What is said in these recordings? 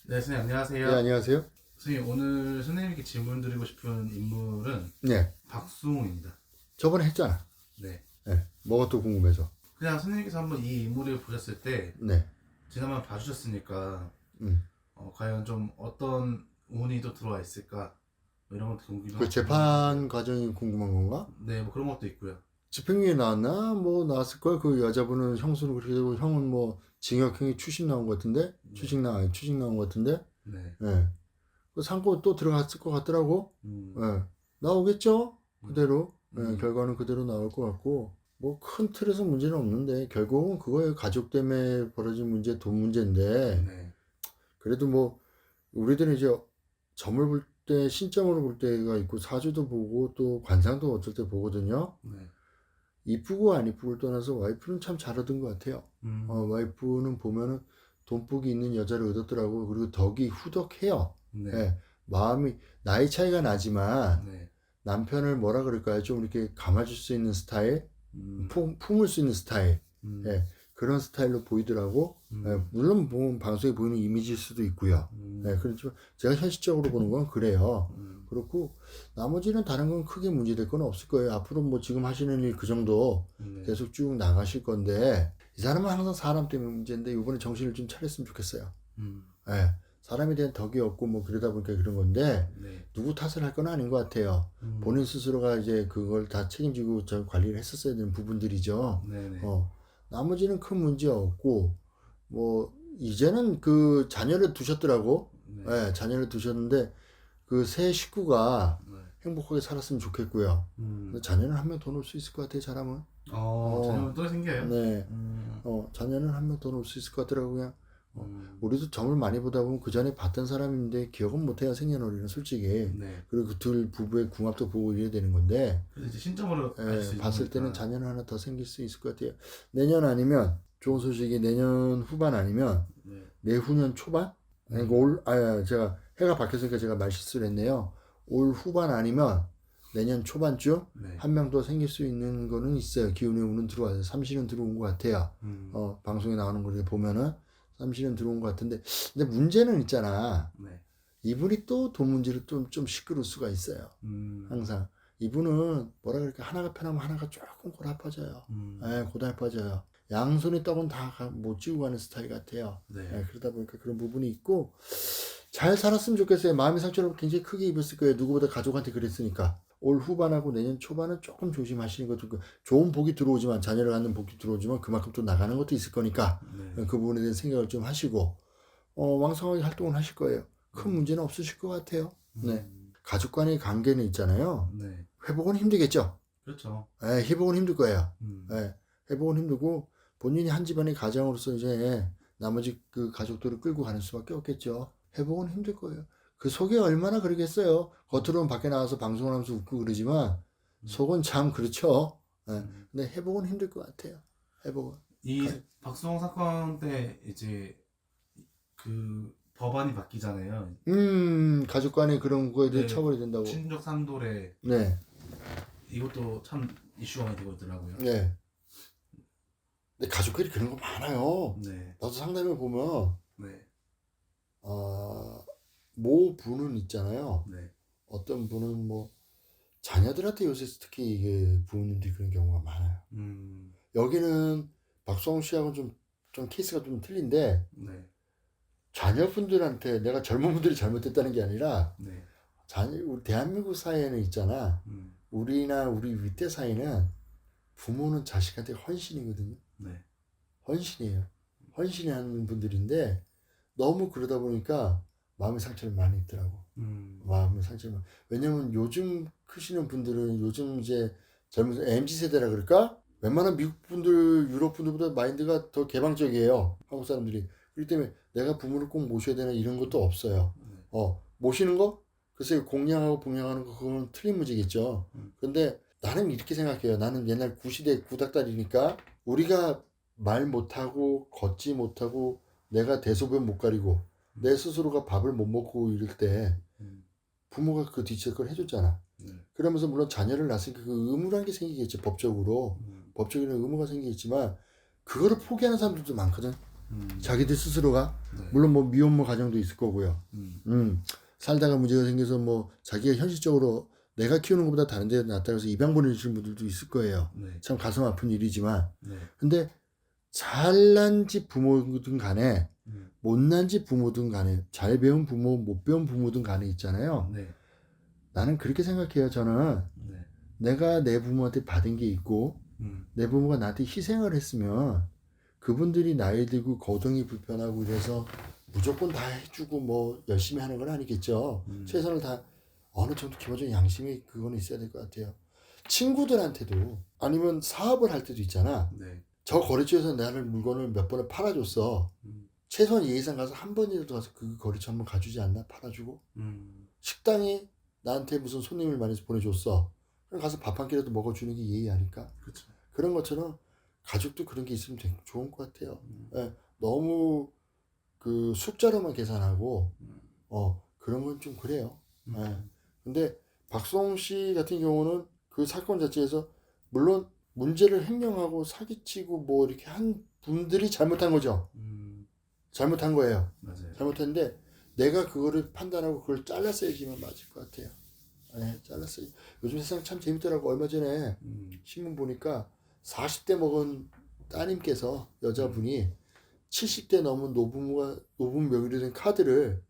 네, 선생님 안녕하세요. 네, 안녕하세요. 선생님 오늘 선생님께 질문 드리고 싶은 인물은 네, 박수홍입니다. 저번에 했잖아. 네. 네, 뭐가 또 궁금해서. 그냥 선생님께서 한번 이 인물을 보셨을 때 네, 지난번 봐주셨으니까 음. 과연 좀 어떤 운이 또 들어와 있을까 뭐 이런 것도 그 재판 과정이 궁금한 건가? 네, 뭐 그런 것도 있고요. 집행유예 나왔나? 뭐 나왔을 걸. 그 여자분은 형수는 그렇게 되고 형은 뭐 징역형이 추심 나온 것 같은데, 네. 추식 나온 것 같은데, 네. 예. 그 상고 또 들어갔을 것 같더라고. 음, 예. 나오겠죠? 그대로. 음. 결과는 그대로 나올 것 같고. 뭐 큰 틀에서 문제는 없는데 결국은 그거예요. 가족 때문에 벌어진 문제, 돈 문제인데. 네. 그래도 뭐 우리들은 이제 점을 볼 때 신점으로 볼 때가 있고 사주도 보고 또 관상도 어쩔 때 보거든요. 네. 이쁘고 안 이쁘고를 떠나서 와이프는 참 잘 얻은 것 같아요. 음, 와이프는 보면은 돈복이 있는 여자를 얻었더라고. 그리고 덕이 후덕해요. 네. 예, 마음이 나이 차이가 나지만 네. 남편을 뭐라 그럴까요? 좀 이렇게 감아줄 수 있는 스타일, 음, 품을 수 있는 스타일, 음, 예, 그런 스타일로 보이더라고. 예, 물론 뭐 방송에 보이는 이미지일 수도 있고요. 예, 그렇지만 제가 현실적으로 보는 건 그래요. 그렇고 나머지는 다른 건 크게 문제될 건 없을 거예요. 앞으로 뭐 지금 하시는 일 그 정도 네. 계속 쭉 나가실 건데 이 사람은 항상 사람 때문에 문제인데 이번에 정신을 좀 차렸으면 좋겠어요. 음, 예, 사람에 대한 덕이 없고 뭐 그러다 보니까 그런 건데 네. 누구 탓을 할 건 아닌 것 같아요. 본인 스스로가 이제 그걸 다 책임지고 저 관리를 했었어야 되는 부분들이죠. 네네. 나머지는 큰 문제 없고 뭐 이제는 그 자녀를 두셨더라고. 네. 예, 자녀를 두셨는데 그 새 식구가 네. 행복하게 살았으면 좋겠고요. 자녀는 한 명 더 놓을 수 있을 것 같아요, 잘하면. 자녀분 또 생겨요? 네. 자녀는 한 명 더 놓을 수 있을 것 같더라고, 그냥. 음, 우리도 점을 많이 보다 보면 그 전에 봤던 사람인데 기억은 못해요, 생년월일은 솔직히. 네. 그리고 그 둘 부부의 궁합도 보고 이래야 되는 건데, 그래서 이제 신점으로 알 수 있는 봤을 때는 거니까. 자녀는 하나 더 생길 수 있을 것 같아요. 내년 아니면, 좋은 소식이 내년 후반 아니면, 네. 내후년 초반? 아니, 제가 해가 바뀌었으니까 제가 말 실수를 했네요. 올 후반 아니면 내년 초반쯤 네. 한 명 더 생길 수 있는 거는 있어요. 기운의 운은 들어와서 삼신은 들어온 것 같아요. 방송에 나오는 걸 보면은 삼신은 들어온 것 같은데, 근데 문제는 있잖아. 네. 이분이 또 돈 문제로 좀 시끄러울 수가 있어요. 항상. 이분은 뭐라 그럴까, 하나가 편하면 하나가 조금 고달파져요. 고달파져요. 양손에 떡은 다 못 쥐고 가는 스타일 같아요. 네. 그러다 보니까 그런 부분이 있고, 잘 살았으면 좋겠어요. 마음의 상처를 굉장히 크게 입었을 거예요. 누구보다 가족한테 그랬으니까. 올 후반하고 내년 초반은 조금 조심하시는 것도, 좋은 복이 들어오지만, 자녀를 갖는 복이 들어오지만 그만큼 또 나가는 것도 있을 거니까 네. 그 부분에 대한 생각을 좀 하시고 왕성하게 활동을 하실 거예요. 큰 문제는 없으실 것 같아요. 네. 가족 간의 관계는 있잖아요. 네. 회복은 힘들겠죠. 그렇죠. 회복은 힘들 거예요. 음, 회복은 힘들고 본인이 한 집안의 가장으로서 이제 나머지 그 가족들을 끌고 가는 수밖에 없겠죠. 회복은 힘들 거예요. 그 속이 얼마나 그러겠어요. 겉으로는 밖에 나와서 방송을 하면서 웃고 그러지만 속은 참 그렇죠. 근데 회복은 힘들 것 같아요. 회복은. 이 박수홍 사건 때 이제 그 법안이 바뀌잖아요. 가족 간의 그런 거에 대해 네. 처벌이 된다고. 친족 산돌에 네. 이것도 참 이슈가 많이 되고 있더라고요. 네. 근데 가족끼리 그런 거 많아요. 네. 나도 상담해 보면, 네. 모 분은 있잖아요. 네. 어떤 분은 뭐, 자녀들한테 요새 특히 이게 부모님들이 그런 경우가 많아요. 여기는 박수홍 씨하고 좀 케이스가 좀 틀린데, 네. 자녀분들한테 내가 젊은 분들이 잘못했다는 게 아니라, 네. 우리 대한민국 사회는 있잖아. 우리나 우리 윗대 사회는 부모는 자식한테 헌신이거든요. 네. 헌신이에요. 헌신이 하는 분들인데 너무 그러다 보니까 마음의 상처를 많이 입더라고. 마음의 상처를. 왜냐면 요즘 크시는 분들은 요즘 이제 젊은 MZ세대라 그럴까? 웬만한 미국 분들, 유럽 분들보다 마인드가 더 개방적이에요. 한국 사람들이. 그렇기 때문에 내가 부모를 꼭 모셔야 되나 이런 것도 없어요. 모시는 거? 글쎄요, 공양하고 봉양하는 거 그건 틀린 문제겠죠. 근데 나는 이렇게 생각해요. 나는 옛날 구시대 구닥다리니까 우리가 말 못하고 걷지 못하고 내가 대소변 못 가리고 내 스스로가 밥을 못 먹고 이럴 때 부모가 그 뒷체크를 해줬잖아. 그러면서 물론 자녀를 낳았으니까 그 의무라는 게 생기겠지. 법적으로 법적인 의무가 생기겠지만 그거를 포기하는 사람들도 많거든. 자기들 스스로가. 네. 물론 뭐 미혼모 가정도 있을 거고요. 음. 살다가 문제가 생겨서 뭐 자기가 현실적으로 내가 키우는 것보다 다른 데 낫다고 해서 입양 보내주시는 분들도 있을 거예요. 네. 참 가슴 아픈 일이지만. 네. 근데 잘난 집 부모든 간에 음. 못난 집 부모든 간에 잘 배운 부모 못 배운 부모든 간에 있잖아요. 네. 나는 그렇게 생각해요. 저는 네. 내가 내 부모한테 받은 게 있고 내 부모가 나한테 희생을 했으면 그분들이 나이 들고 거동이 불편하고 이래서 무조건 다 해주고 뭐 열심히 하는 건 아니겠죠. 최선을 다 어느 정도 기본적인 양심이 그거는 있어야 될 것 같아요. 친구들한테도 아니면 사업을 할 때도 있잖아. 네. 저 거래처에서 나는 물건을 몇 번을 팔아줬어. 최소한 예의상 가서 한 번이라도 가서 그 거래처 한번 가주지 않나? 팔아주고. 식당에 나한테 무슨 손님을 많이 보내줬어. 그럼 가서 밥 한 끼라도 먹어주는 게 예의 아닐까? 그렇죠. 그런 것처럼 가족도 그런 게 있으면 되게 좋은 것 같아요. 예, 너무 그 숫자로만 계산하고 그런 건 좀 그래요. 예. 근데 박수홍 씨 같은 경우는 그 사건 자체에서 물론 문제를 횡령하고 사기치고 뭐 이렇게 한 분들이 잘못한 거죠. 잘못한 거예요. 맞아요. 잘못했는데 내가 그거를 판단하고 그걸 잘랐어야지만 맞을 것 같아요. 네, 잘랐어요. 요즘 세상 참 재밌더라고. 얼마 전에 신문 보니까 40대 먹은 따님께서 여자분이 70대 넘은 노분 명의로 된 카드를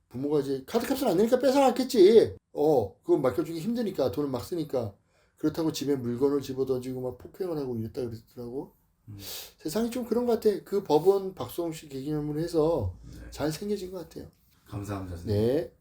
부모가 이제 카드 값을 안 내니까 뺏어갔겠지. 그거 맡겨주기 힘드니까 돈을 막 쓰니까 그렇다고 집에 물건을 집어던지고 막 폭행을 하고 이랬다 그랬더라고. 세상이 좀 그런 것 같아. 그 법은 박수홍 씨 계기념으로 해서 잘 생겨진 것 같아요. 감사합니다. 선생님. 네.